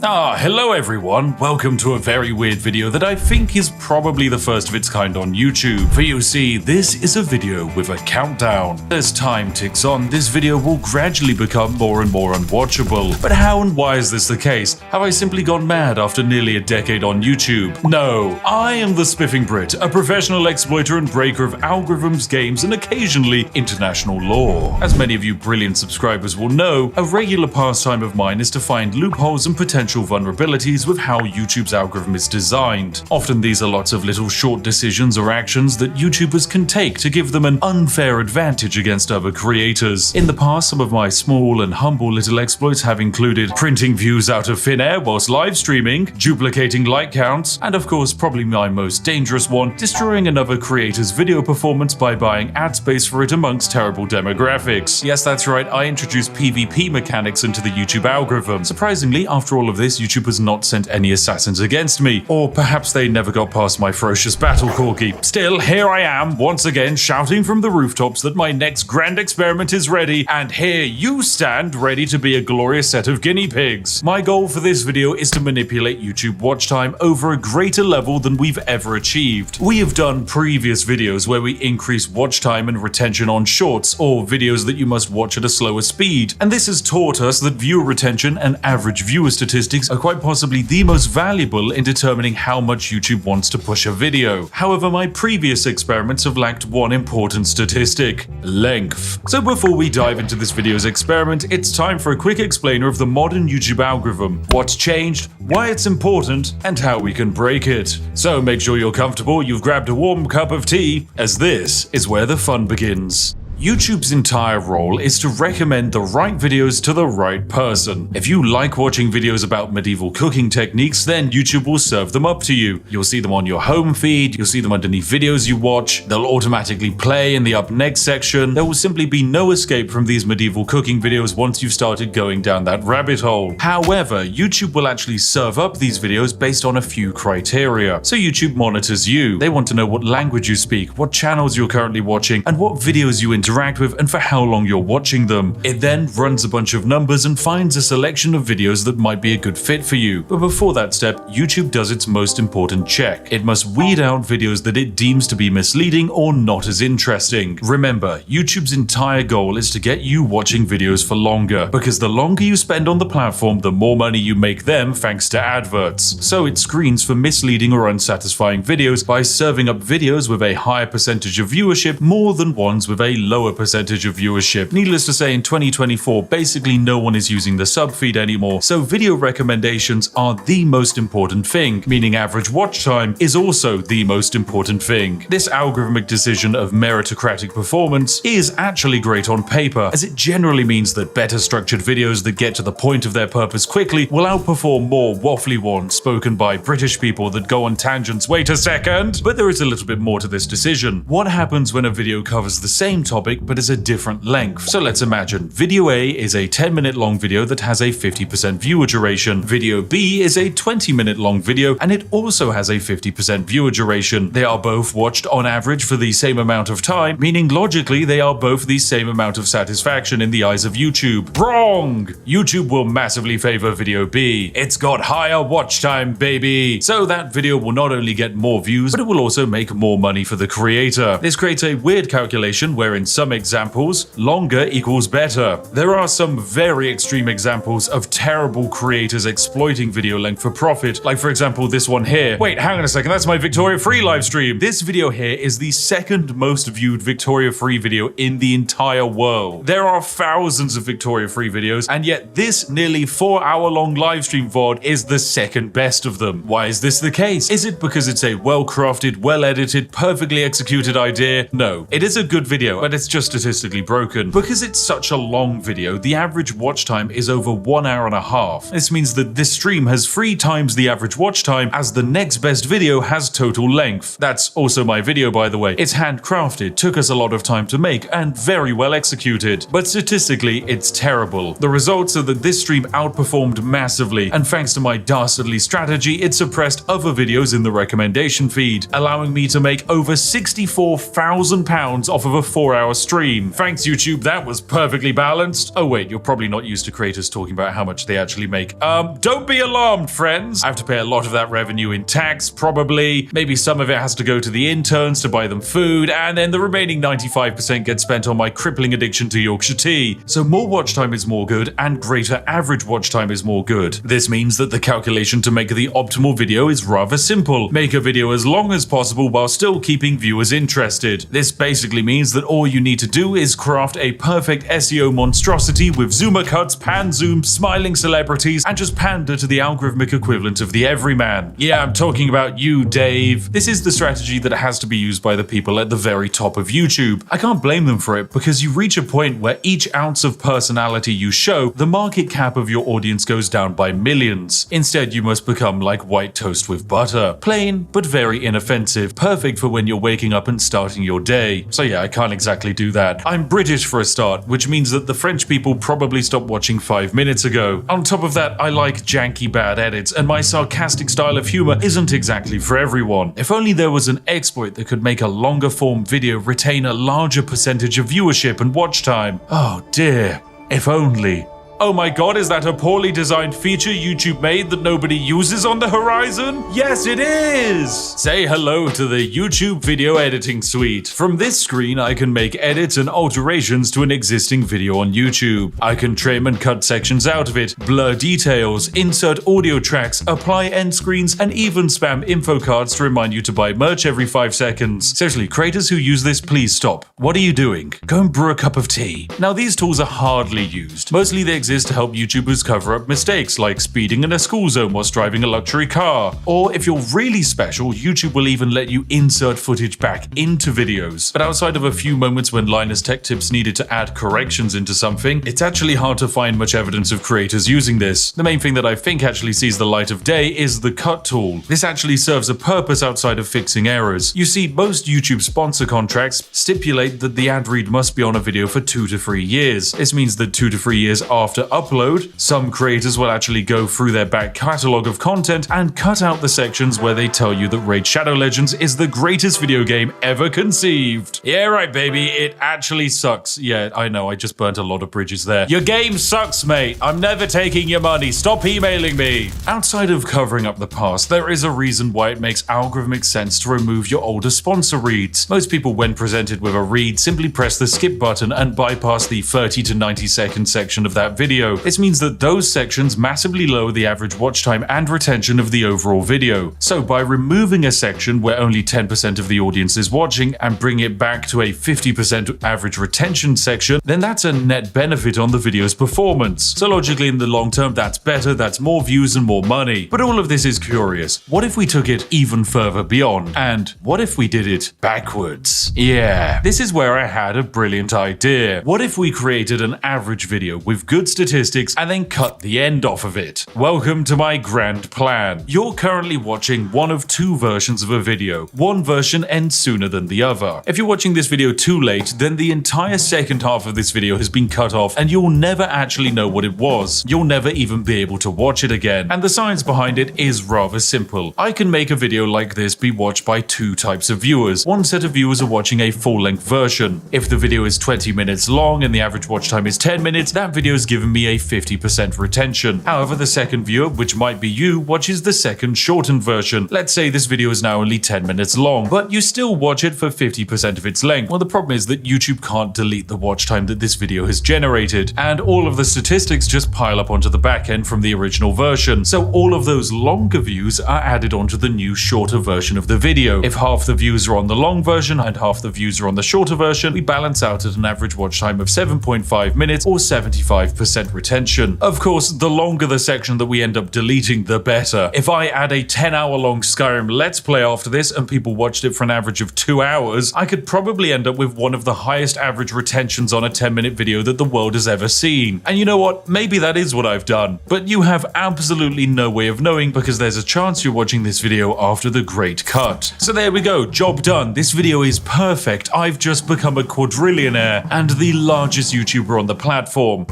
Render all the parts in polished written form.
Hello everyone, welcome to a very weird video that I think is probably the first of its kind on YouTube. For you see, this is a video with a countdown. As time ticks on, this video will gradually become more and more unwatchable. But how and why is this the case? Have I simply gone mad after nearly a decade on YouTube? No, I am the Spiffing Brit, a professional exploiter and breaker of algorithms, games, and occasionally international law. As many of you brilliant subscribers will know, a regular pastime of mine is to find loopholes and potential vulnerabilities with how YouTube's algorithm is designed. Often these are lots of little short decisions or actions that YouTubers can take to give them an unfair advantage against other creators. In the past, some of my small and humble little exploits have included printing views out of thin air whilst live streaming, duplicating like counts, and of course probably my most dangerous one, destroying another creator's video performance by buying ad space for it amongst terrible demographics. Yes, that's right, I introduced PvP mechanics into the YouTube algorithm. Surprisingly, after all of this, YouTube has not sent any assassins against me, or perhaps they never got past my ferocious battle corgi. Still, here I am, once again shouting from the rooftops that my next grand experiment is ready, and here you stand ready to be a glorious set of guinea pigs. My goal for this video is to manipulate YouTube watch time over a greater level than we've ever achieved. We have done previous videos where we increase watch time and retention on shorts, or videos that you must watch at a slower speed, and this has taught us that viewer retention and average viewer statistics are quite possibly the most valuable in determining how much YouTube wants to push a video. However, my previous experiments have lacked one important statistic: length. So before we dive into this video's experiment, it's time for a quick explainer of the modern YouTube algorithm, what's changed, why it's important, and how we can break it. So make sure you're comfortable, you've grabbed a warm cup of tea, as this is where the fun begins. YouTube's entire role is to recommend the right videos to the right person. If you like watching videos about medieval cooking techniques, then YouTube will serve them up to you. You'll see them on your home feed, you'll see them underneath videos you watch, they'll automatically play in the up next section. There will simply be no escape from these medieval cooking videos once you've started going down that rabbit hole. However, YouTube will actually serve up these videos based on a few criteria. So YouTube monitors you. They want to know what language you speak, what channels you're currently watching, and what videos you interact with and for how long you're watching them. It then runs a bunch of numbers and finds a selection of videos that might be a good fit for you. But before that step, YouTube does its most important check. It must weed out videos that it deems to be misleading or not as interesting. Remember, YouTube's entire goal is to get you watching videos for longer, because the longer you spend on the platform, the more money you make them thanks to adverts. So it screens for misleading or unsatisfying videos by serving up videos with a higher percentage of viewership more than ones with a lower percentage of viewership. Needless to say, in 2024, basically no one is using the sub feed anymore, so video recommendations are the most important thing, meaning average watch time is also the most important thing. This algorithmic decision of meritocratic performance is actually great on paper, as it generally means that better structured videos that get to the point of their purpose quickly will outperform more waffly ones spoken by British people that go on tangents. Wait a second! But there is a little bit more to this decision. What happens when a video covers the same topic but is a different length? So let's imagine video A is a 10-minute long video that has a 50% viewer duration. Video B is a 20-minute long video and it also has a 50% viewer duration. They are both watched on average for the same amount of time, meaning logically they are both the same amount of satisfaction in the eyes of YouTube. Wrong! YouTube will massively favor video B. It's got higher watch time, baby! So that video will not only get more views, but it will also make more money for the creator. This creates a weird calculation where in some examples, longer equals better. There are some very extreme examples of terrible creators exploiting video length for profit, like for example this one here. Wait, hang on a second, that's my Victoria Free live stream. This video here is the second most viewed Victoria Free video in the entire world. There are thousands of Victoria Free videos, and yet this nearly 4-hour-long live stream VOD is the second best of them. Why is this the case? Is it because it's a well-crafted, well-edited, perfectly executed idea? No, it is a good video, but it's just statistically broken. Because it's such a long video, the average watch time is over 1 hour and a half. This means that this stream has 3 times the average watch time as the next best video has total length. That's also my video, by the way. It's handcrafted, took us a lot of time to make, and very well executed. But statistically, it's terrible. The results are that this stream outperformed massively, and thanks to my dastardly strategy, it suppressed other videos in the recommendation feed, allowing me to make over £64,000 off of a 4-hour 2-hour stream. Thanks YouTube, that was perfectly balanced. Oh wait, you're probably not used to creators talking about how much they actually make. Don't be alarmed, friends. I have to pay a lot of that revenue in tax, probably. Maybe some of it has to go to the interns to buy them food, and then the remaining 95% gets spent on my crippling addiction to Yorkshire tea. So more watch time is more good, and greater average watch time is more good. This means that the calculation to make the optimal video is rather simple. Make a video as long as possible while still keeping viewers interested. This basically means that all you need to do is craft a perfect SEO monstrosity with zoomer cuts, pan zoom, smiling celebrities, and just pander to the algorithmic equivalent of the everyman. Yeah, I'm talking about you, Dave. This is the strategy that has to be used by the people at the very top of YouTube. I can't blame them for it, because you reach a point where each ounce of personality you show, the market cap of your audience goes down by millions. Instead, you must become like white toast with butter. Plain, but very inoffensive. Perfect for when you're waking up and starting your day. So yeah, I can't exactly do that. I'm British for a start, which means that the French people probably stopped watching 5 minutes ago. On top of that, I like janky bad edits, and my sarcastic style of humor isn't exactly for everyone. If only there was an exploit that could make a longer form video retain a larger percentage of viewership and watch time. Oh dear, if only. Oh my god, is that a poorly designed feature YouTube made that nobody uses on the horizon? Yes, it is! Say hello to the YouTube Video Editing Suite. From this screen, I can make edits and alterations to an existing video on YouTube. I can trim and cut sections out of it, blur details, insert audio tracks, apply end screens, and even spam info cards to remind you to buy merch every 5 seconds. Seriously, creators who use this, please stop. What are you doing? Go and brew a cup of tea. Now, these tools are hardly used. Mostly they exist to help YouTubers cover up mistakes like speeding in a school zone whilst driving a luxury car. Or if you're really special, YouTube will even let you insert footage back into videos. But outside of a few moments when Linus Tech Tips needed to add corrections into something, it's actually hard to find much evidence of creators using this. The main thing that I think actually sees the light of day is the cut tool. This actually serves a purpose outside of fixing errors. You see, most YouTube sponsor contracts stipulate that the ad read must be on a video for 2 to 3 years. This means that 2 to 3 years after upload, some creators will actually go through their back catalog of content and cut out the sections where they tell you that Raid Shadow Legends is the greatest video game ever conceived. Yeah, right, baby, it actually sucks. Yeah, I know, I just burnt a lot of bridges there. Your game sucks, mate. I'm never taking your money. Stop emailing me. Outside of covering up the past, there is a reason why it makes algorithmic sense to remove your older sponsor reads. Most people, when presented with a read, simply press the skip button and bypass the 30 to 90 second section of that video. This means that those sections massively lower the average watch time and retention of the overall video. So by removing a section where only 10% of the audience is watching and bring it back to a 50% average retention section, then that's a net benefit on the video's performance. So logically in the long term, that's better, that's more views and more money. But all of this is curious. What if we took it even further beyond? And what if we did it backwards? Yeah, this is where I had a brilliant idea. What if we created an average video with good statistics and then cut the end off of it? Welcome to my grand plan. You're currently watching one of 2 versions of a video. One version ends sooner than the other. If you're watching this video too late, then the entire second half of this video has been cut off and you'll never actually know what it was. You'll never even be able to watch it again. And the science behind it is rather simple. I can make a video like this be watched by 2 types of viewers. One set of viewers are watching a full-length version. If the video is 20 minutes long and the average watch time is 10 minutes, that video has given me a 50% retention. However, the second viewer, which might be you, watches the second shortened version. Let's say this video is now only 10 minutes long, but you still watch it for 50% of its length. Well, the problem is that YouTube can't delete the watch time that this video has generated, and all of the statistics just pile up onto the back end from the original version. So all of those longer views are added onto the new shorter version of the video. If half the views are on the long version and half the views are on the shorter version, we balance out at an average watch time of 7.5 minutes or 75% retention. Of course, the longer the section that we end up deleting, the better. If I add a 10-hour long Skyrim Let's Play after this and people watched it for an average of 2 hours, I could probably end up with one of the highest average retentions on a 10-minute video that the world has ever seen. And you know what? Maybe that is what I've done. But you have absolutely no way of knowing because there's a chance you're watching this video after the great cut. So there we go, job done. This video is perfect. I've just become a quadrillionaire and the largest YouTuber on the platform.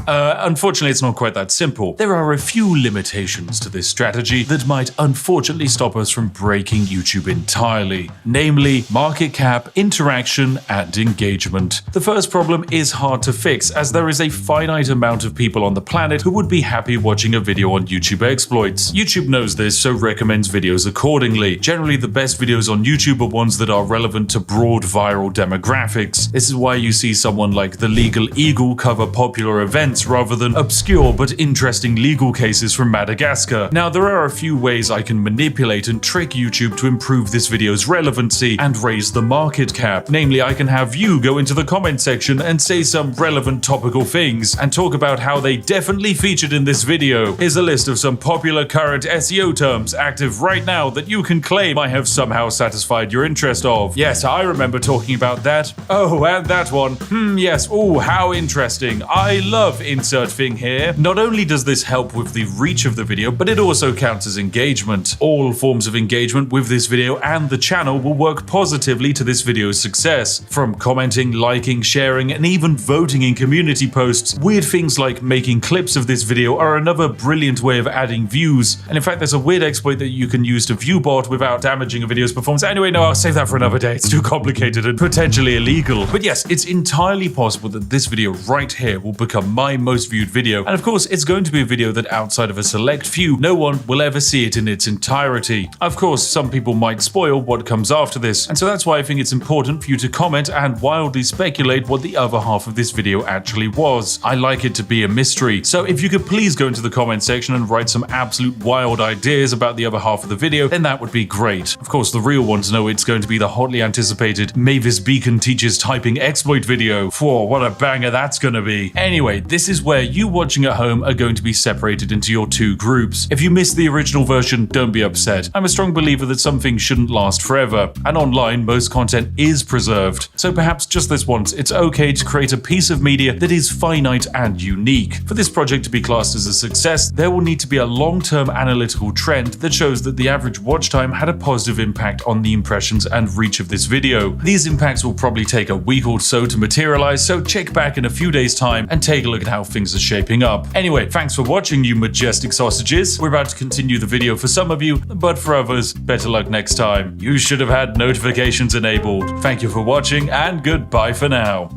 unfortunately it's not quite that simple. There are a few limitations to this strategy that might unfortunately stop us from breaking YouTube entirely, namely market cap, interaction, and engagement. The first problem is hard to fix, as there is a finite amount of people on the planet who would be happy watching a video on YouTube exploits. YouTube knows this, so recommends videos accordingly. Generally, the best videos on YouTube are ones that are relevant to broad viral demographics. This is why you see someone like the Legal Eagle cover popular events rather than obscure but interesting legal cases from Madagascar. Now, there are a few ways I can manipulate and trick YouTube to improve this video's relevancy and raise the market cap. Namely, I can have you go into the comment section and say some relevant topical things and talk about how they definitely featured in this video. Here's a list of some popular current SEO terms active right now that you can claim I have somehow satisfied your interest of. Yes, I remember talking about that. Oh, and that one. Yes. Oh, how interesting. I love insert thing here. Not only does this help with the reach of the video, but it also counts as engagement. All forms of engagement with this video and the channel will work positively to this video's success. From commenting, liking, sharing, and even voting in community posts, weird things like making clips of this video are another brilliant way of adding views. And in fact, there's a weird exploit that you can use to view bot without damaging a video's performance. Anyway, no, I'll save that for another day. It's too complicated and potentially illegal. But yes, it's entirely possible that this video right here will become my most viewed video. And of course, it's going to be a video that outside of a select few, no one will ever see it in its entirety. Of course, some people might spoil what comes after this. And so that's why I think it's important for you to comment and wildly speculate what the other half of this video actually was. I like it to be a mystery. So if you could please go into the comment section and write some absolute wild ideas about the other half of the video, then that would be great. Of course, the real ones know it's going to be the hotly anticipated Mavis Beacon teaches typing exploit video. Whoa, what a banger that's gonna be. Anyway, this is where you watching at home are going to be separated into your two groups. If you missed the original version, don't be upset. I'm a strong believer that some things shouldn't last forever, and online most content is preserved. So perhaps just this once, it's okay to create a piece of media that is finite and unique. For this project to be classed as a success, there will need to be a long-term analytical trend that shows that the average watch time had a positive impact on the impressions and reach of this video. These impacts will probably take a week or so to materialize, so check back in a few days' time and take a look at how things are shaping up. Anyway, thanks for watching, you majestic sausages. We're about to continue the video for some of you, but for others, better luck next time. You should have had notifications enabled. Thank you for watching, and goodbye for now.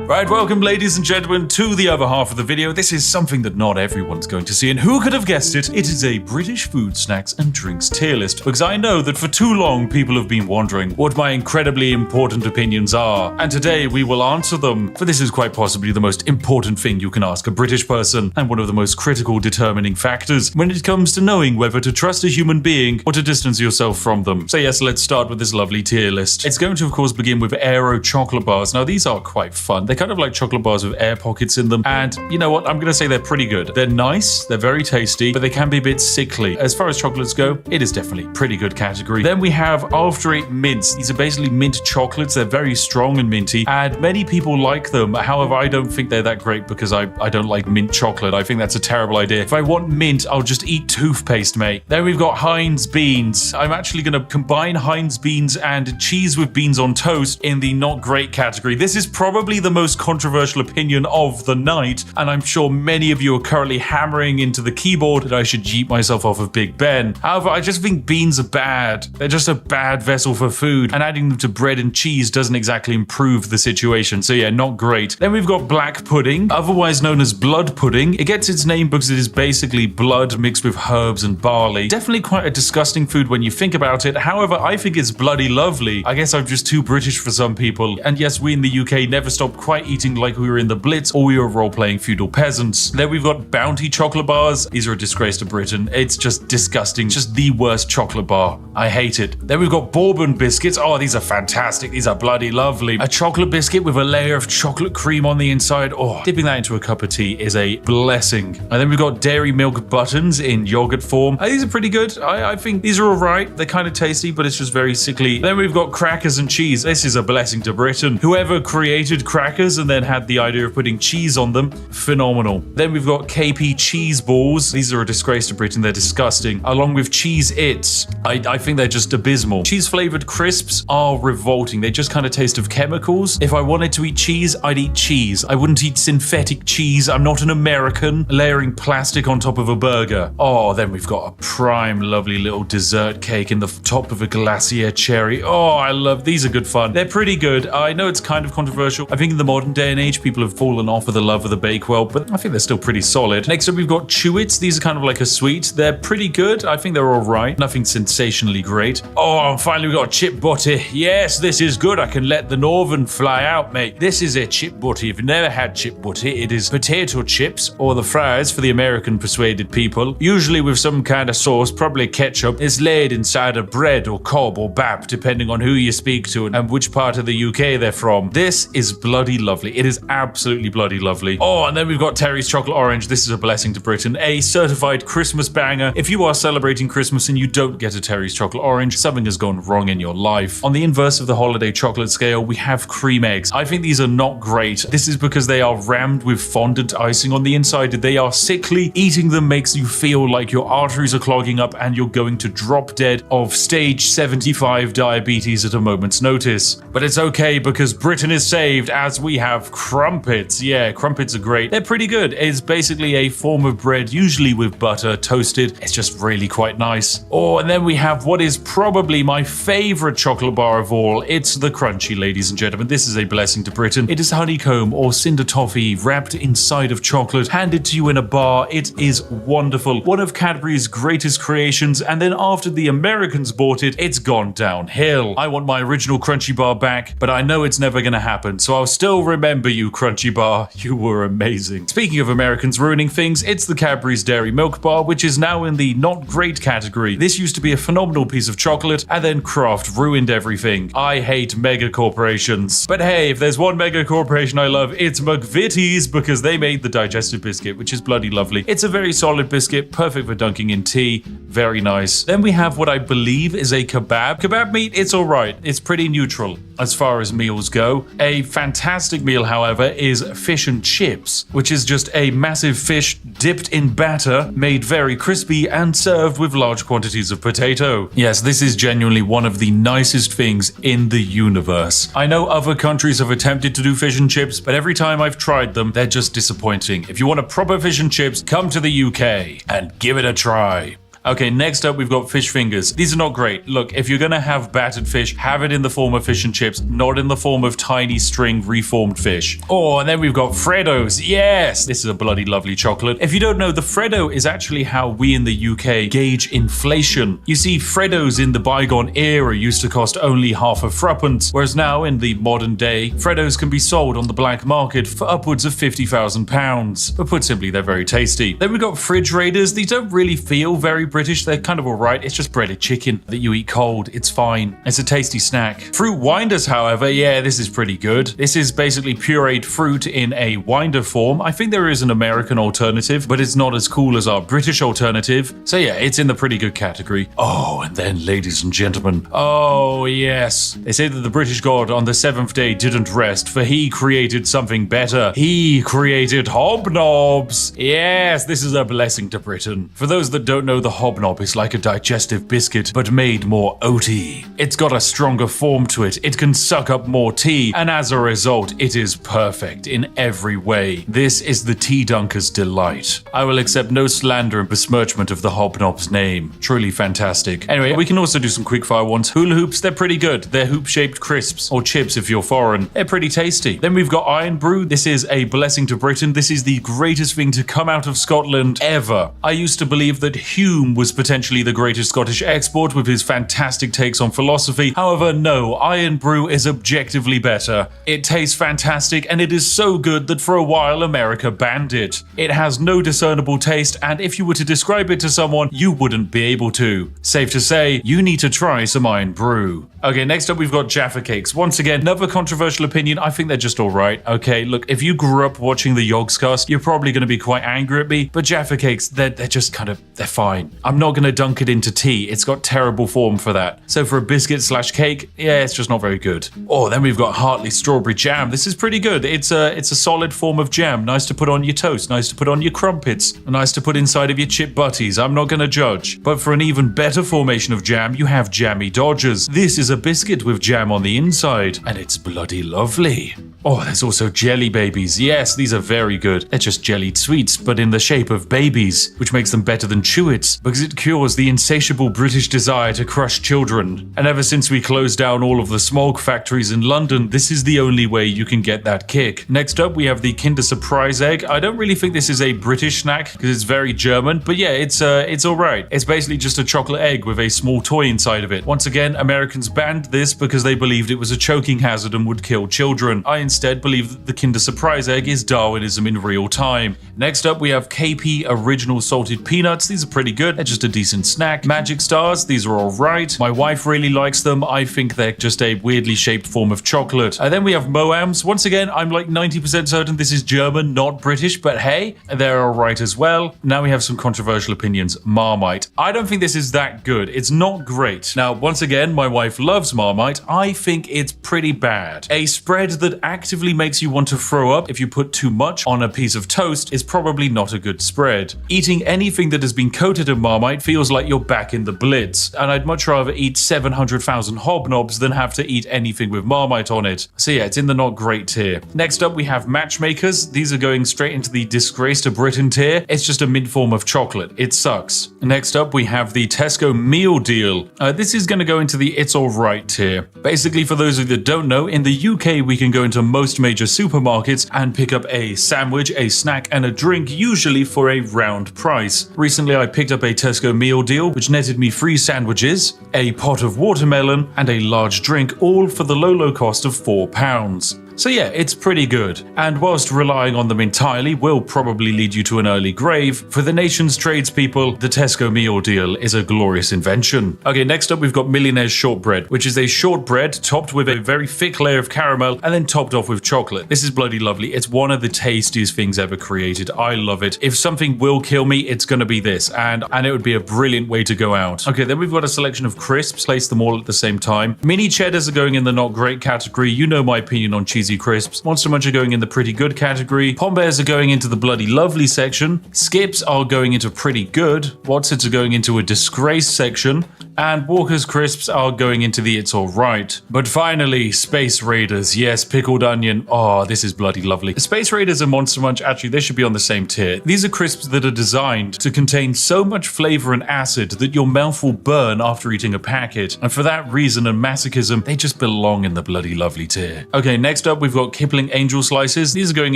Right, welcome ladies and gentlemen to the other half of the video. This is something that not everyone's going to see, and who could have guessed it? It is a British food, snacks and drinks tier list, because I know that for too long people have been wondering what my incredibly important opinions are, and today we will answer them, for this is quite possibly the most important thing you can ask a British person, and one of the most critical determining factors when it comes to knowing whether to trust a human being or to distance yourself from them. So yes, let's start with this lovely tier list. It's going to of course begin with Aero chocolate bars. Now these are quite fun. They're kind of like chocolate bars with air pockets in them, and you know what, I'm gonna say they're pretty good. They're nice, they're very tasty, but they can be a bit sickly. As far as chocolates go, it is definitely pretty good category. Then we have After Eight mints. These are basically mint chocolates. They're very strong and minty, and many people like them. However, I don't think they're that great because I don't like mint chocolate. I think that's a terrible idea. If I want mint, I'll just eat toothpaste, mate. Then we've got Heinz beans. I'm actually gonna combine Heinz beans and cheese with beans on toast in the not great category. This is probably the most controversial opinion of the night, and I'm sure many of you are currently hammering into the keyboard that I should yeet myself off of Big Ben. However, I just think beans are bad. They're just a bad vessel for food, and adding them to bread and cheese doesn't exactly improve the situation. So yeah, not great. Then we've got black pudding, otherwise known as blood pudding. It gets its name because it is basically blood mixed with herbs and barley. Definitely quite a disgusting food when you think about it. However, I think it's bloody lovely. I guess I'm just too British for some people. And yes, we in the UK never stopped quite eating like we were in the Blitz or we were role-playing feudal peasants. Then we've got Bounty chocolate bars. These are a disgrace to Britain. It's just disgusting. Just the worst chocolate bar. I hate it. Then we've got Bourbon biscuits. Oh, these are fantastic. These are bloody lovely. A chocolate biscuit with a layer of chocolate cream on the inside. Oh, dipping that into a cup of tea is a blessing. And then we've got dairy milk buttons in yogurt form. These are pretty good. I think these are all right. They're kind of tasty, but it's just very sickly. Then we've got crackers and cheese. This is a blessing to Britain. Whoever created crackers fingers and then had the idea of putting cheese on them. Phenomenal. Then we've got KP cheese balls. These are a disgrace to Britain. They're disgusting. Along with Cheez-Its. I think they're just abysmal. Cheese flavored crisps are revolting. They just kind of taste of chemicals. If I wanted to eat cheese, I'd eat cheese. I wouldn't eat synthetic cheese. I'm not an American layering plastic on top of a burger. Oh, then we've got a prime lovely little dessert cake in the top of a glacier cherry. Oh, I love these. Are good fun. They're pretty good. I know it's kind of controversial. I think in the modern day and age, people have fallen off of the love of the Bakewell, but I think they're still pretty solid. Next up, we've got Chew-Its. These are kind of like a sweet. They're pretty good. I think they're all right. Nothing sensationally great. Oh, and finally, we've got chip butty. Yes, this is good. I can let the northern fly out, mate. This is a chip butty. If you've never had chip butty, it is potato chips or the fries for the American persuaded people, usually with some kind of sauce, probably ketchup. It's laid inside of bread or cob or bap, depending on who you speak to and which part of the UK they're from. This is bloody lovely. It is absolutely bloody lovely. Oh, and then we've got Terry's Chocolate Orange. This is a blessing to Britain. A certified Christmas banger. If you are celebrating Christmas and you don't get a Terry's Chocolate Orange, something has gone wrong in your life. On the inverse of the holiday chocolate scale, we have cream eggs. I think these are not great. This is because they are rammed with fondant icing on the inside. They are sickly. Eating them makes you feel like your arteries are clogging up and you're going to drop dead of stage 75 diabetes at a moment's notice. But it's okay because Britain is saved as we have crumpets. Yeah, crumpets are great. They're pretty good. It's basically a form of bread, usually with butter, toasted. It's just really quite nice. Oh, and then we have what is probably my favorite chocolate bar of all. It's the Crunchy, ladies and gentlemen. This is a blessing to Britain. It is honeycomb or cinder toffee wrapped inside of chocolate, handed to you in a bar. It is wonderful. One of Cadbury's greatest creations, and then after the Americans bought it, it's gone downhill. I want my original Crunchy bar back, but I know it's never gonna happen, so I'll still remember you, Crunchy bar. You were amazing. Speaking of Americans ruining things, it's the Cadbury's Dairy Milk Bar, which is now in the not great category. This used to be a phenomenal piece of chocolate, and then Kraft ruined everything. I hate mega corporations. But hey, if there's one mega corporation I love, it's McVitie's, because they made the digestive biscuit, which is bloody lovely. It's a very solid biscuit, perfect for dunking in tea. Very nice. Then we have what I believe is a kebab. Kebab meat, it's alright. It's pretty neutral as far as meals go. A fantastic meal, however, is fish and chips, which is just a massive fish dipped in batter, made very crispy and served with large quantities of potato. Yes, this is genuinely one of the nicest things in the universe. I know other countries have attempted to do fish and chips, but every time I've tried them, they're just disappointing. If you want a proper fish and chips, come to the UK and give it a try. Okay, next up we've got fish fingers. These are not great. Look, if you're gonna have battered fish, have it in the form of fish and chips, not in the form of tiny string reformed fish. Oh, and then we've got Freddos. Yes, this is a bloody lovely chocolate. If you don't know, the Freddo is actually how we in the UK gauge inflation. You see, Freddos in the bygone era used to cost only half a threepence, whereas now in the modern day, Freddos can be sold on the black market for upwards of £50,000. But put simply, they're very tasty. Then we've got Fridge Raiders. These don't really feel very British. They're kind of alright. It's just breaded chicken that you eat cold. It's fine. It's a tasty snack. Fruit Winders, however, yeah, this is pretty good. This is basically pureed fruit in a winder form. I think there is an American alternative, but it's not as cool as our British alternative. So yeah, it's in the pretty good category. Oh, and then, ladies and gentlemen, oh yes, they say that the British god on the seventh day didn't rest, for he created something better. He created hobnobs. Yes, this is a blessing to Britain. For those that don't know, the hobnob is like a digestive biscuit, but made more oaty. It's got a stronger form to it, it can suck up more tea, and as a result, it is perfect in every way. This is the tea dunker's delight. I will accept no slander and besmirchment of the hobnob's name. Truly fantastic. Anyway, we can also do some quickfire ones. Hula hoops, they're pretty good. They're hoop-shaped crisps, or chips if you're foreign. They're pretty tasty. Then we've got Iron Brew. This is a blessing to Britain. This is the greatest thing to come out of Scotland ever. I used to believe that Hume was potentially the greatest Scottish export with his fantastic takes on philosophy. However, no, Iron Brew is objectively better. It tastes fantastic, and it is so good that for a while America banned it. It has no discernible taste, and if you were to describe it to someone, you wouldn't be able to. Safe to say, you need to try some Iron Brew. Okay, next up we've got Jaffa Cakes. Once again, another controversial opinion. I think they're just alright. Okay, look, if you grew up watching the Yogscast, you're probably going to be quite angry at me, but Jaffa Cakes, they're just kind of, they're fine. I'm not going to dunk it into tea. It's got terrible form for that. So for a biscuit slash cake, yeah, it's just not very good. Oh, then we've got Hartley Strawberry Jam. This is pretty good. It's a solid form of jam. Nice to put on your toast. Nice to put on your crumpets. Nice to put inside of your chip butties. I'm not going to judge. But for an even better formation of jam, you have Jammy Dodgers. This is a biscuit with jam on the inside, and it's bloody lovely. Oh, there's also Jelly Babies. Yes, these are very good. They're just jellied sweets, but in the shape of babies, which makes them better than Chewits, because it cures the insatiable British desire to crush children. And ever since we closed down all of the smog factories in London, this is the only way you can get that kick. Next up, we have the Kinder Surprise Egg. I don't really think this is a British snack, because it's very German, but yeah, it's alright. It's basically just a chocolate egg with a small toy inside of it. Once again, Americans banned this because they believed it was a choking hazard and would kill children. I instead believe that the Kinder Surprise Egg is Darwinism in real time. Next up, we have KP Original Salted Peanuts. These are pretty good. They're just a decent snack. Magic Stars, these are alright. My wife really likes them. I think they're just a weirdly shaped form of chocolate. And then we have Moams. Once again, I'm like 90% certain this is German, not British, but hey, they're alright as well. Now we have some controversial opinions. Marmite. I don't think this is that good. It's not great. Now, once again, my wife loves Marmite. I think it's pretty bad. A spread that actively makes you want to throw up if you put too much on a piece of toast is probably not a good spread. Eating anything that has been coated in Marmite feels like you're back in the Blitz, and I'd much rather eat 700,000 hobnobs than have to eat anything with Marmite on it. So yeah, it's in the not great tier. Next up, we have Matchmakers. These are going straight into the disgrace to Britain tier. It's just a mint form of chocolate. It sucks. Next up, we have the Tesco Meal Deal. This is going to go into the It's Alright tier. Basically, for those of you that don't know, in the UK, we can go into most major supermarkets and pick up a sandwich, a snack, and a drink, usually for a round price. Recently, I picked up a Tesco Meal Deal, which netted me 3 sandwiches, a pot of watermelon, and a large drink, all for the low cost of £4. So yeah, it's pretty good. And whilst relying on them entirely will probably lead you to an early grave, for the nation's tradespeople, the Tesco Meal Deal is a glorious invention. Okay, next up we've got Millionaire's Shortbread, which is a shortbread topped with a very thick layer of caramel and then topped off with chocolate. This is bloody lovely. It's one of the tastiest things ever created. I love it. If something will kill me, it's gonna be this, and it would be a brilliant way to go out. Okay, then we've got a selection of crisps, place them all at the same time. Mini cheddars are going in the not great category. You know my opinion on cheesy crisps. Monster Munch are going in the pretty good category. Pom Bears are going into the bloody lovely section. Skips are going into pretty good. Wotsits are going into a disgrace section. And Walker's Crisps are going into the It's Alright. But finally, Space Raiders. Yes, pickled onion. Oh, this is bloody lovely. Space Raiders and Monster Munch, actually, they should be on the same tier. These are crisps that are designed to contain so much flavor and acid that your mouth will burn after eating a packet. And for that reason and masochism, they just belong in the bloody lovely tier. Okay, next up, we've got Kipling Angel Slices. These are going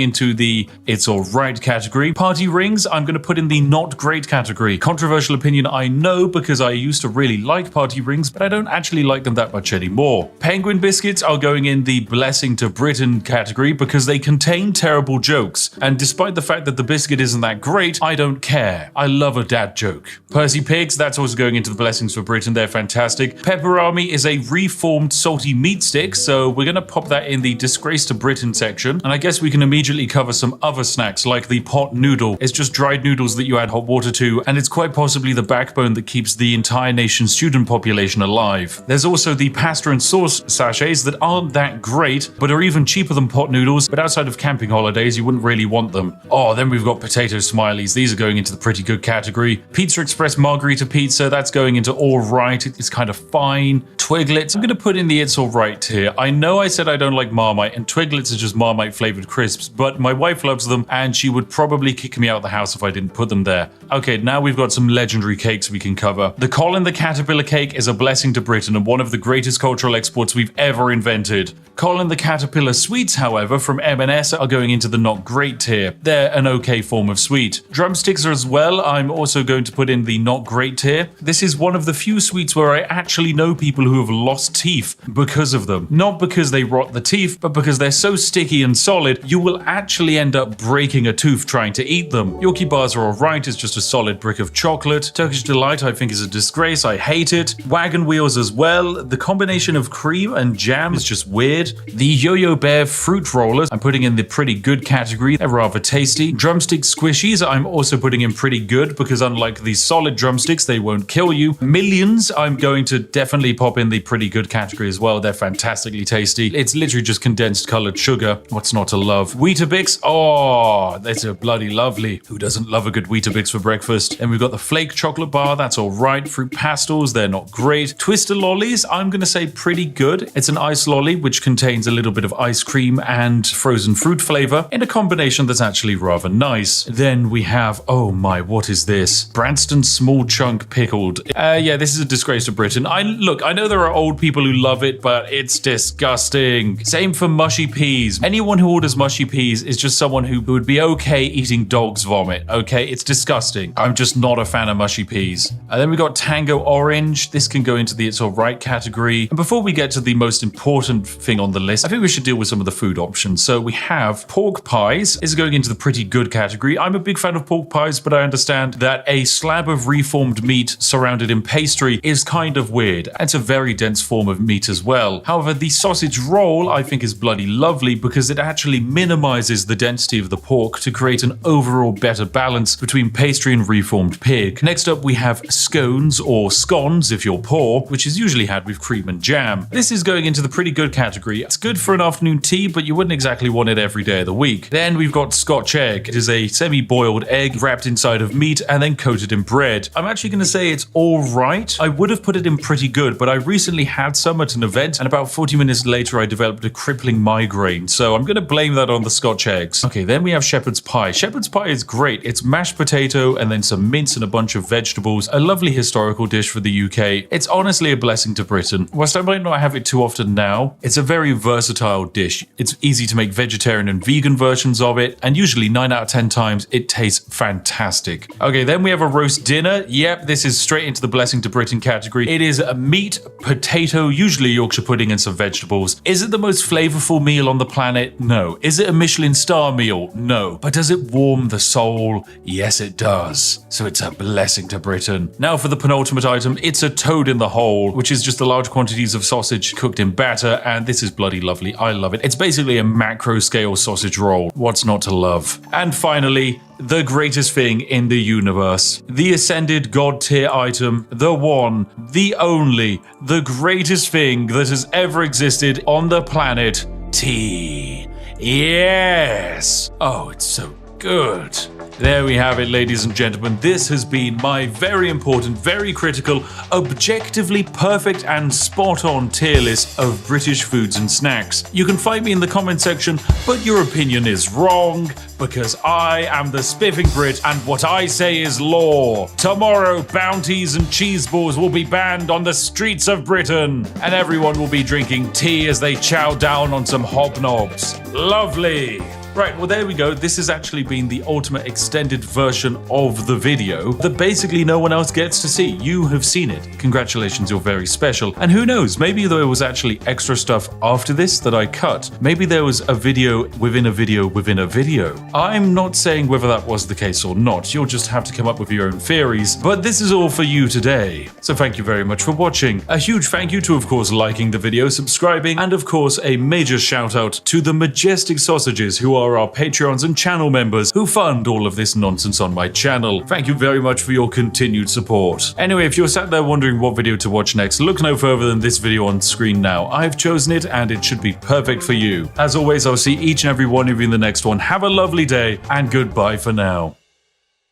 into the It's Alright category. Party Rings, I'm going to put in the not great category. Controversial opinion, I know, because I used to really like Party Rings, but I don't actually like them that much anymore. Penguin Biscuits are going in the Blessing to Britain category because they contain terrible jokes. And despite the fact that the biscuit isn't that great, I don't care. I love a dad joke. Percy Pigs, that's also going into the Blessings for Britain. They're fantastic. Pepperami is a reformed salty meat stick, so we're going to pop that in the Disgrace to Britain section. And I guess we can immediately cover some other snacks like the pot noodle. It's just dried noodles that you add hot water to, and it's quite possibly the backbone that keeps the entire nation's student population alive. There's also the pasta and sauce sachets that aren't that great, but are even cheaper than pot noodles, but outside of camping holidays, you wouldn't really want them. Oh, then we've got potato smileys. These are going into the pretty good category. Pizza Express Margarita Pizza, that's going into alright. It's kind of fine. Twiglets, I'm going to put in the It's Alright tier. I know I said I don't like Marmite, and Twiglets are just Marmite flavored crisps, but my wife loves them, and she would probably kick me out of the house if I didn't put them there. Okay, now we've got some legendary cakes we can cover. The Colin the Caterpillar cake is a blessing to Britain and one of the greatest cultural exports we've ever invented. Colin the Caterpillar sweets, however, from M&S are going into the not great tier. They're an okay form of sweet. Drumsticks are as well. I'm also going to put in the not great tier. This is one of the few sweets where I actually know people who have lost teeth because of them. Not because they rot the teeth, but because they're so sticky and solid, you will actually end up breaking a tooth trying to eat them. Yorkie bars are alright, it's just a solid brick of chocolate. Turkish Delight I think is a disgrace, I hate hate it. Wagon wheels as well. The combination of cream and jam is just weird. The Yo-Yo Bear fruit rollers I'm putting in the pretty good category. They're rather tasty. Drumstick squishies I'm also putting in pretty good because unlike these solid drumsticks, they won't kill you. Millions I'm going to definitely pop in the pretty good category as well. They're fantastically tasty. It's literally just condensed colored sugar. What's not to love? Weetabix. Oh, that's a bloody lovely. Who doesn't love a good Weetabix for breakfast? And we've got the flake chocolate bar. That's all right. Fruit pastels. They're not great. Twister lollies. I'm going to say pretty good. It's an ice lolly which contains a little bit of ice cream and frozen fruit flavor in a combination that's actually rather nice. Then we have, oh my, what is this? Branston small chunk pickled. Yeah, this is a disgrace to Britain. I know there are old people who love it, but it's disgusting. Same for mushy peas. Anyone who orders mushy peas is just someone who would be okay eating dog's vomit. Okay, it's disgusting. I'm just not a fan of mushy peas. And then we got Tango Orange. This can go into the it's alright category. And before we get to the most important thing on the list, I think we should deal with some of the food options. So we have pork pies. This is going into the pretty good category. I'm a big fan of pork pies, but I understand that a slab of reformed meat surrounded in pastry is kind of weird. It's a very dense form of meat as well. However, the sausage roll I think is bloody lovely because it actually minimizes the density of the pork to create an overall better balance between pastry and reformed pig. Next up, we have scones or scones if you're poor, which is usually had with cream and jam. This is going into the pretty good category. It's good for an afternoon tea, but you wouldn't exactly want it every day of the week. Then we've got Scotch egg. It is a semi-boiled egg wrapped inside of meat and then coated in bread. I'm actually going to say it's all right. I would have put it in pretty good, but I recently had some at an event and about 40 minutes later I developed a crippling migraine, so I'm going to blame that on the Scotch eggs. Okay, then we have shepherd's pie. Shepherd's pie is great. It's mashed potato and then some mince and a bunch of vegetables. A lovely historical dish for the UK. It's honestly a blessing to Britain. Whilst I might not have it too often now, it's a very versatile dish. It's easy to make vegetarian and vegan versions of it, and usually 9 out of 10 times it tastes fantastic. Okay, then we have a roast dinner. Yep, this is straight into the blessing to Britain category. It is a meat, potato, usually Yorkshire pudding and some vegetables. Is it the most flavorful meal on the planet? No. Is it a Michelin star meal? No. But does it warm the soul? Yes, it does. So it's a blessing to Britain. Now for the penultimate item, it's a toad in the hole, which is just the large quantities of sausage cooked in batter, and this is bloody lovely. I love it. It's basically a macro scale sausage roll. What's not to love? And finally, the greatest thing in the universe. The ascended god tier item. The one, the only, the greatest thing that has ever existed on the planet. Tea. Yes. Oh, it's so good. There we have it, ladies and gentlemen. This has been my very important, very critical, objectively perfect and spot-on tier list of British foods and snacks. You can fight me in the comment section, but your opinion is wrong, because I am the Spiffing Brit and what I say is law. Tomorrow, bounties and cheese balls will be banned on the streets of Britain, and everyone will be drinking tea as they chow down on some hobnobs. Lovely. Right, well there we go. This has actually been the ultimate extended version of the video that basically no one else gets to see. You have seen it. Congratulations, you're very special. And who knows, maybe there was actually extra stuff after this that I cut. Maybe there was a video within a video within a video. I'm not saying whether that was the case or not. You'll just have to come up with your own theories. But this is all for you today. So thank you very much for watching. A huge thank you to, of course, liking the video, subscribing, and of course, a major shout out to the majestic sausages who are our Patreons and channel members who fund all of this nonsense on my channel. Thank you very much for your continued support. Anyway, if you're sat there wondering what video to watch next, look no further than this video on screen now. I've chosen it and it should be perfect for you. As always, I'll see each and every one of you in the next one. Have a lovely day and goodbye for now.